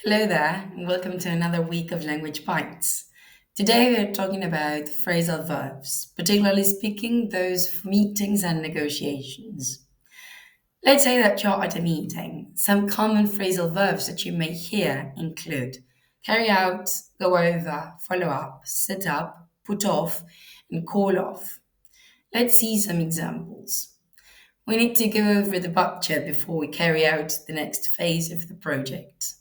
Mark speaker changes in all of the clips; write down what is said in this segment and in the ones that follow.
Speaker 1: Hello there, and welcome to another week of Language Bites. Today we are talking about phrasal verbs, particularly speaking those for meetings and negotiations. Let's say that you're at a meeting. Some common phrasal verbs that you may hear include carry out, go over, follow up, set up, put off, and call off. Let's see some examples. We need to go over the budget before we carry out the next phase of the project.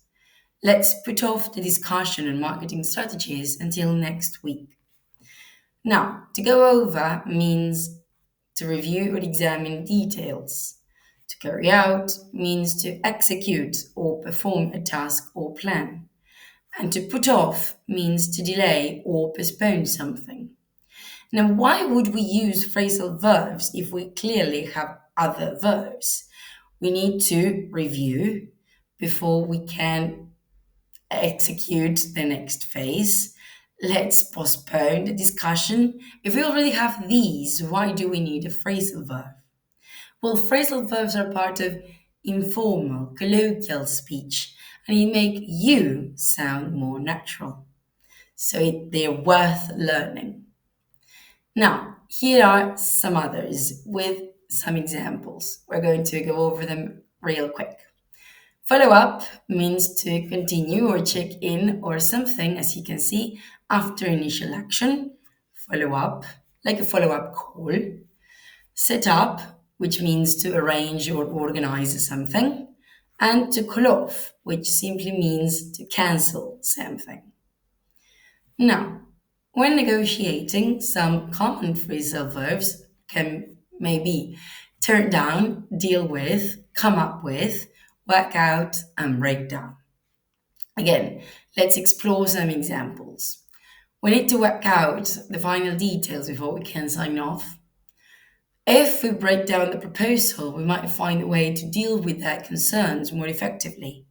Speaker 1: Let's put off the discussion on marketing strategies until next week. Now, to go over means to review or examine details. To carry out means to execute or perform a task or plan. And to put off means to delay or postpone something. Now, why would we use phrasal verbs if we clearly have other verbs? We need to review before we can execute the next phase. Let's postpone the discussion. If we already have these, why do we need a phrasal verb? Well, phrasal verbs are part of informal, colloquial speech, and they make you sound more natural. So they're worth learning. Now, here are some others with some examples. We're going to go over them real quick. Follow up means to continue or check in or something, as you can see, after initial action. Follow up, like a follow up call. Set up, which means to arrange or organize something. And to call off, which simply means to cancel something. Now, when negotiating, some common phrasal verbs can maybe turn down, deal with, come up with, work out, and break down. Again, let's explore some examples. We need to work out the final details before we can sign off. If we break down the proposal, we might find a way to deal with their concerns more effectively.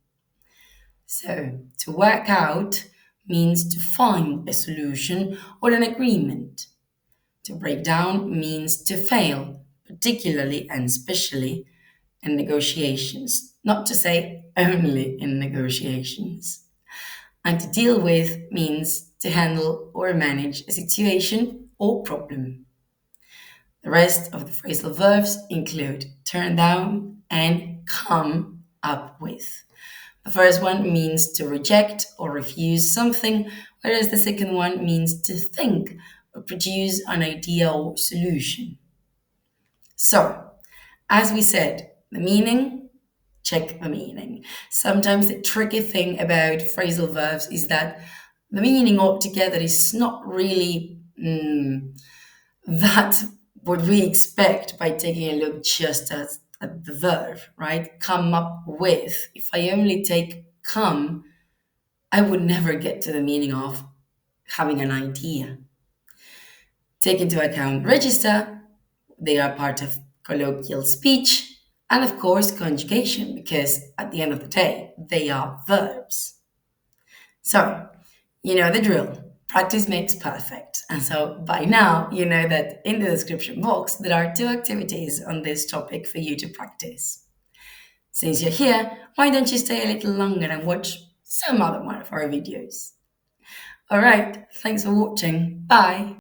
Speaker 1: So, to work out means to find a solution or an agreement. To break down means to fail, particularly and especially in negotiations, not to say only in negotiations. And to deal with means to handle or manage a situation or problem. The rest of the phrasal verbs include turn down and come up with. The first one means to reject or refuse something, whereas the second one means to think or produce an idea or solution. So, as we said, the meaning, check the meaning. Sometimes the tricky thing about phrasal verbs is that the meaning altogether is not really that what we expect by taking a look just at the verb, right? Come up with. If I only take come, I would never get to the meaning of having an idea. Take into account register, they are part of colloquial speech, and of course, conjugation, because at the end of the day, they are verbs. So, you know the drill. Practice makes perfect. And so by now, you know that in the description box, there are two activities on this topic for you to practice. Since you're here, why don't you stay a little longer and watch some other one of our videos? All right, thanks for watching. Bye.